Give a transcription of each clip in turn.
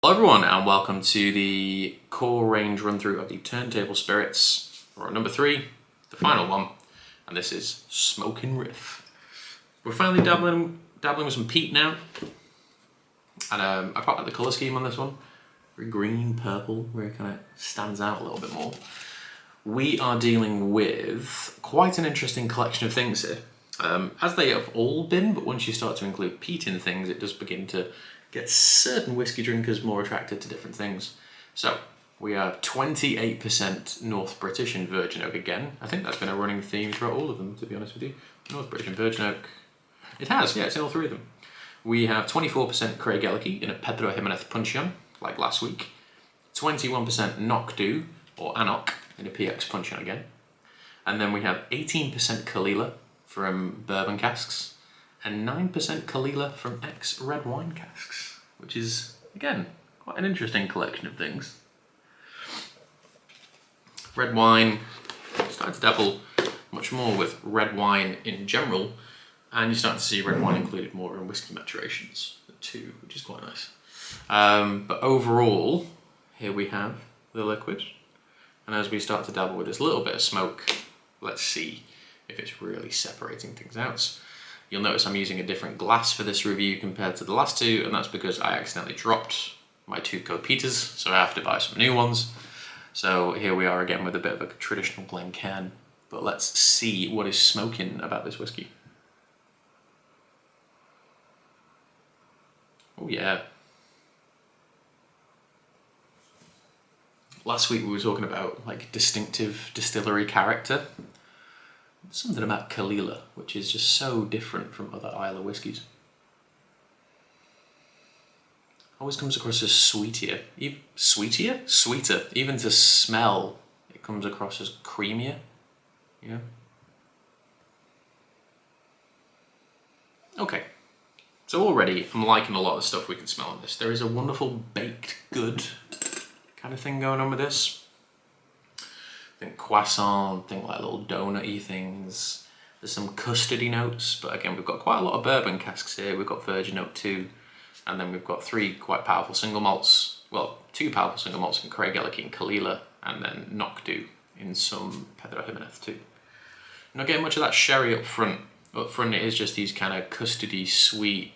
Hello everyone and welcome to the core range run through of the Turntable Spirits, or number 3, the final one, and this is Smokin Riff. We're finally dabbling with some peat now, and I quite like the colour scheme on this one. Very green, purple, where it kind of stands out a little bit more. We are dealing with quite an interesting collection of things here, as they have all been, but once you start to include peat in things, it does begin to get certain whiskey drinkers more attracted to different things. So we have 28% North British and Virgin Oak again. I think that's been a running theme throughout all of them, to be honest with you. North British and Virgin Oak. It has, yeah, it's in all 3 of them. We have 24% Craigellachie in a Knockdhu PX Puncheon, like last week. 21% Knockdhu, or Anok, in a PX Puncheon again. And then we have 18% Caol Ila from bourbon casks, and 9% Caol Ila from ex-red wine casks, which is, again, quite an interesting collection of things. Red wine, starting to dabble much more with red wine in general, and you start to see red wine included more in whiskey maturations too, which is quite nice. But overall, here we have the liquid, and as we start to dabble with this little bit of smoke, let's see if it's really separating things out. You'll notice I'm using a different glass for this review compared to the last 2, and that's because I accidentally dropped my 2 Copetas, so I have to buy some new ones. So here we are again with a bit of a traditional Glencairn, but let's see what is smoking about this whiskey. Oh yeah. Last week we were talking about like distinctive distillery character. Something about Caol Ila, which is just so different from other Islay whiskies. Always comes across as sweeter. Sweeter. Even to smell, it comes across as creamier. Yeah. Okay. So already, I'm liking a lot of the stuff we can smell on this. There is a wonderful baked good kind of thing going on with this. Think croissant, think like little donut-y things. There's some custardy notes, but again, we've got quite a lot of bourbon casks here. We've got Virgin Oak 2, and then we've got 3 quite powerful single malts. Well, 2 powerful single malts in Craigellachie and Caol Ila, and then Knockdhu in some Knockdhu PX too. Not getting much of that sherry up front. Up front it is just these kind of custardy, sweet,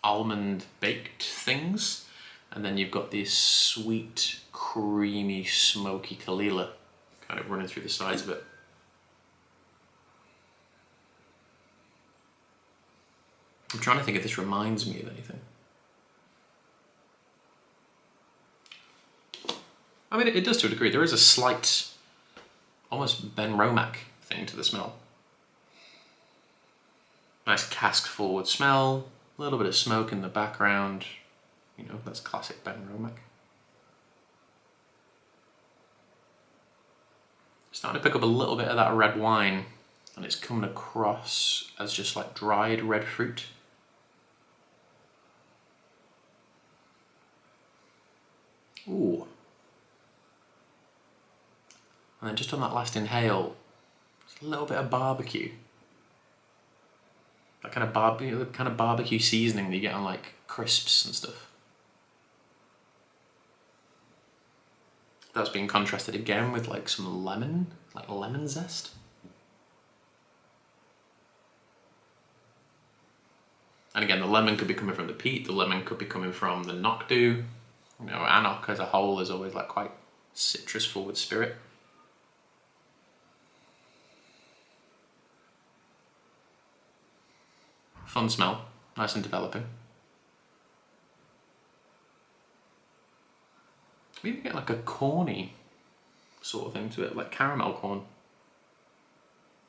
almond baked things. And then you've got this sweet, creamy, smoky Caol Ila kind of running through the sides of it. I'm trying to think if this reminds me of anything. I mean, it does to a degree. There is a slight, almost Ben Romack thing to the smell. Nice cask forward smell, a little bit of smoke in the background. You know, that's classic Ben Romack. Starting to pick up a little bit of that red wine, and it's coming across as just like dried red fruit. Ooh. And then just on that last inhale, just a little bit of barbecue. That kind of barbecue seasoning that you get on like crisps and stuff. That's being contrasted again with like some lemon, like lemon zest. And again, the lemon could be coming from the peat, the lemon could be coming from the Knockdhu. You know, Anok as a whole is always like quite citrus forward spirit. Fun smell, nice and developing. We even get like a corny sort of thing to it, like caramel corn.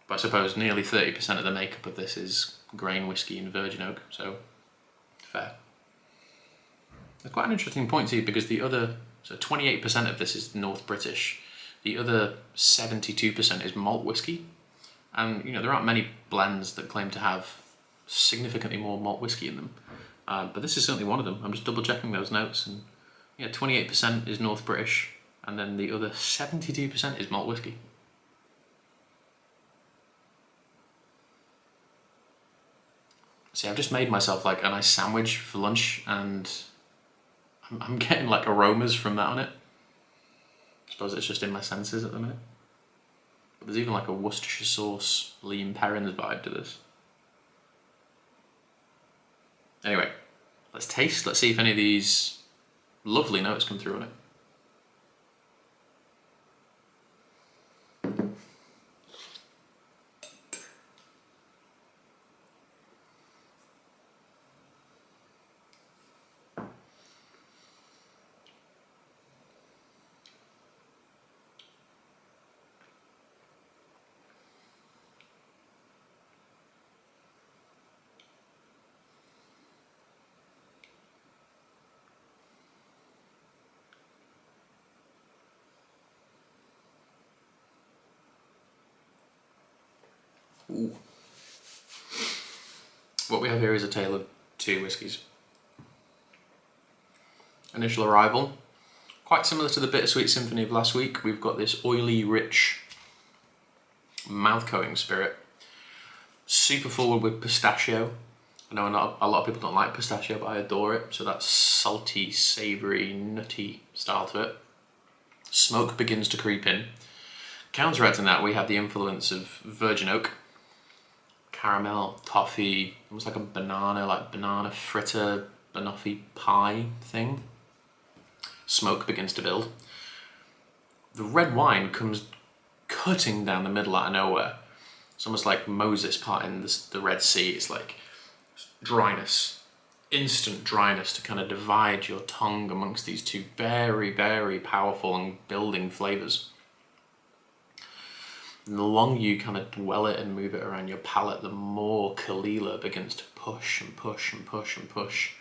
But I suppose nearly 30% of the makeup of this is grain whiskey and Virgin Oak, so fair. There's quite an interesting point too, because the other, so 28% of this is North British, the other 72% is malt whiskey. And you know, there aren't many blends that claim to have significantly more malt whiskey in them. But this is certainly one of them. I'm just double checking those notes, and yeah, 28% is North British, and then the other 72% is malt whiskey. See, I've just made myself like a nice sandwich for lunch, and I'm getting like aromas from that on it. I suppose it's just in my senses at the minute. But there's even like a Worcestershire sauce, lean Perrins vibe to this. Anyway, let's taste. Let's see if any of these lovely notes come through on it. Ooh. What we have here is a tale of two whiskies. Initial arrival, quite similar to the Bittersweet Symphony of last week. We've got this oily, rich, mouth-coating spirit. Super forward with pistachio. I know a lot of people don't like pistachio, but I adore it. So that salty, savoury, nutty style to it. Smoke begins to creep in. Counteracting that, we have the influence of virgin oak, caramel, toffee, almost like a banana fritter, banoffee pie thing. Smoke begins to build. The red wine comes cutting down the middle out of nowhere. It's almost like Moses parting the Red Sea. It's like dryness, instant dryness to kind of divide your tongue amongst these two very, very powerful and building flavours. And the longer you kind of dwell it and move it around your palate, the more Caol Ila begins to push and push and push and push.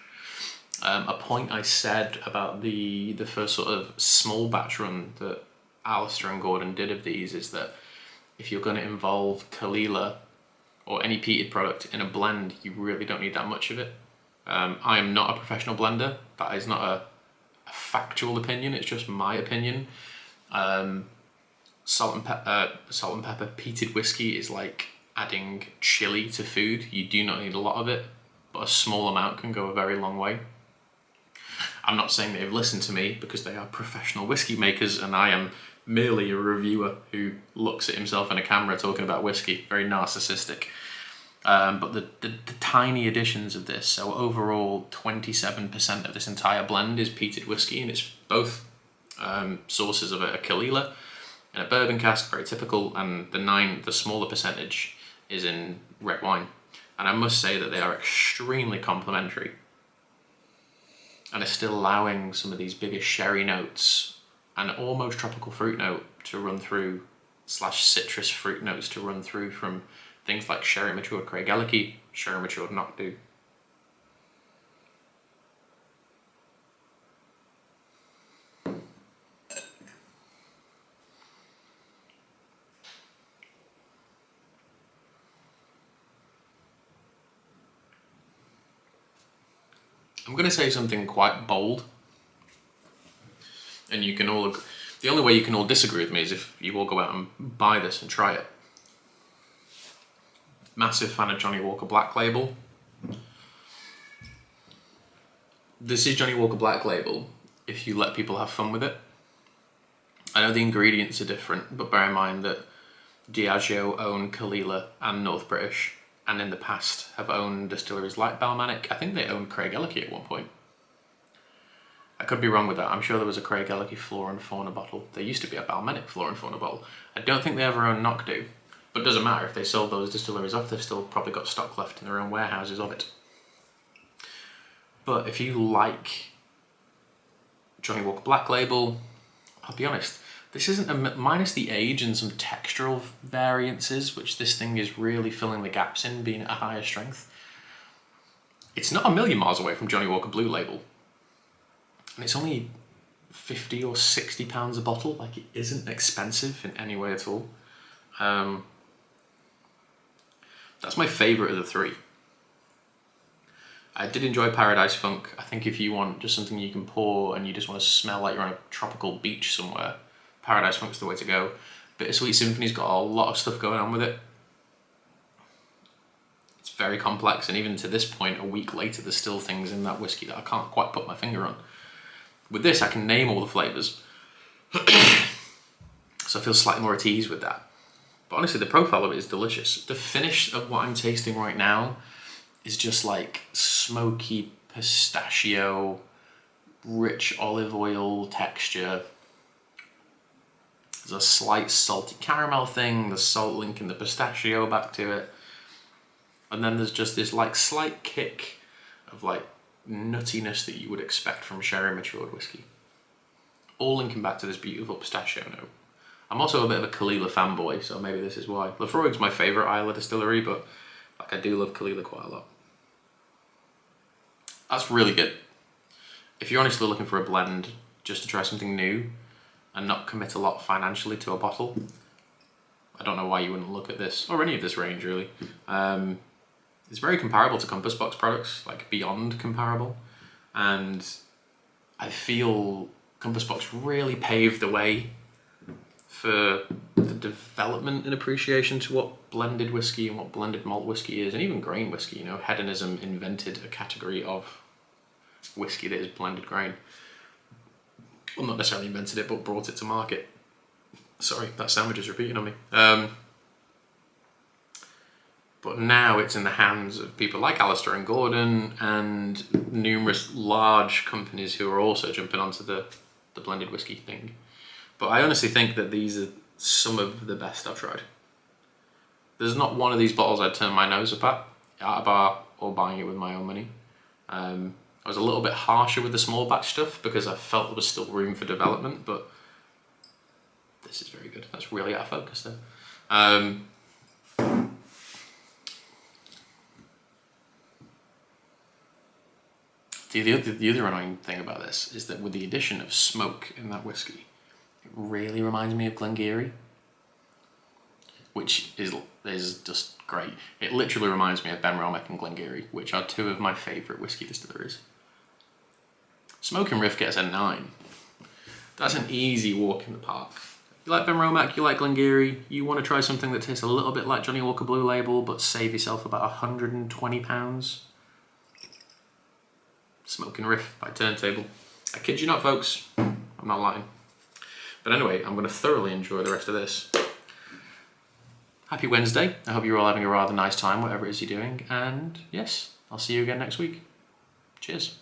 A point I said about the first sort of small batch run that Alistair and Gordon did of these is that if you're going to involve Caol Ila or any peated product in a blend, you really don't need that much of it. I am not a professional blender. That is not a factual opinion, it's just my opinion. Salt and pepper peated whiskey is like adding chili to food. You do not need a lot of it, but a small amount can go a very long way. I'm not saying they've listened to me because they are professional whiskey makers and I am merely a reviewer who looks at himself in a camera talking about whiskey, very narcissistic. But the tiny additions of this, so overall 27% of this entire blend is peated whiskey, and it's both sources of a Caol Ila in a bourbon cask, very typical, and the smaller percentage is in red wine. And I must say that they are extremely complementary and are still allowing some of these bigger sherry notes and almost tropical fruit note to run through, / citrus fruit notes to run through from things like sherry matured Craigellachie, sherry matured Knockdhu. I'm going to say something quite bold, and you can all, the only way you can all disagree with me is if you all go out and buy this and try it. Massive fan of Johnnie Walker Black Label. This is Johnnie Walker Black Label if you let people have fun with it. I know the ingredients are different, but bear in mind that Diageo own Caol Ila and North British, and in the past have owned distilleries like Balmanic. I think they owned Craigellachie at one point. I could be wrong with that. I'm sure there was a Craigellachie Flora and Fauna bottle. There used to be a Balmanic Flora and Fauna bottle. I don't think they ever owned Knockdhu, but it doesn't matter. If they sold those distilleries off, they've still probably got stock left in their own warehouses of it. But if you like Johnnie Walker Black Label, I'll be honest, this isn't minus the age and some textural variances, which this thing is really filling the gaps in, being at a higher strength. It's not a million miles away from Johnnie Walker Blue Label. And it's only 50 or 60 pounds a bottle. Like, it isn't expensive in any way at all. That's my favourite of the three. I did enjoy Paradise Funk. I think if you want just something you can pour and you just want to smell like you're on a tropical beach somewhere, Paradise Funk's the way to go. Bittersweet Symphony's got a lot of stuff going on with it. It's very complex, and even to this point, a week later, there's still things in that whiskey that I can't quite put my finger on. With this, I can name all the flavours. So I feel slightly more at ease with that. But honestly, the profile of it is delicious. The finish of what I'm tasting right now is just like smoky pistachio, rich olive oil texture. There's a slight salty caramel thing, the salt linking the pistachio back to it. And then there's just this like slight kick of like nuttiness that you would expect from sherry matured whiskey. All linking back to this beautiful pistachio note. I'm also a bit of a Caol Ila fanboy, so maybe this is why. Lafroig's my favourite Islay distillery, but like I do love Caol Ila quite a lot. That's really good. If you're honestly looking for a blend just to try something new and not commit a lot financially to a bottle, I don't know why you wouldn't look at this, or any of this range really. It's very comparable to Compass Box products, like beyond comparable. And I feel Compass Box really paved the way for the development and appreciation to what blended whiskey and what blended malt whiskey is, and even grain whiskey. You know, hedonism invented a category of whiskey that is blended grain. Well, not necessarily invented it, but brought it to market. Sorry, that sandwich is repeating on me. But now it's in the hands of people like Alistair and Gordon and numerous large companies who are also jumping onto the blended whiskey thing. But I honestly think that these are some of the best I've tried. There's not one of these bottles I'd turn my nose up at a bar or buying it with my own money. I was a little bit harsher with the small batch stuff because I felt there was still room for development, but this is very good. That's really out of focus there. The other annoying thing about this is that with the addition of smoke in that whiskey, it really reminds me of Glengarry, which is just great. It literally reminds me of Benromach and Glengarry, which are two of my favourite whiskey distilleries. Smokin Riff gets a 9. That's an easy walk in the park. You like Benromach, you like Glengarry, you want to try something that tastes a little bit like Johnnie Walker Blue Label but save yourself about £120. Smokin Riff by Turntable. I kid you not, folks. I'm not lying. But anyway, I'm going to thoroughly enjoy the rest of this. Happy Wednesday. I hope you're all having a rather nice time, whatever it is you're doing. And yes, I'll see you again next week. Cheers.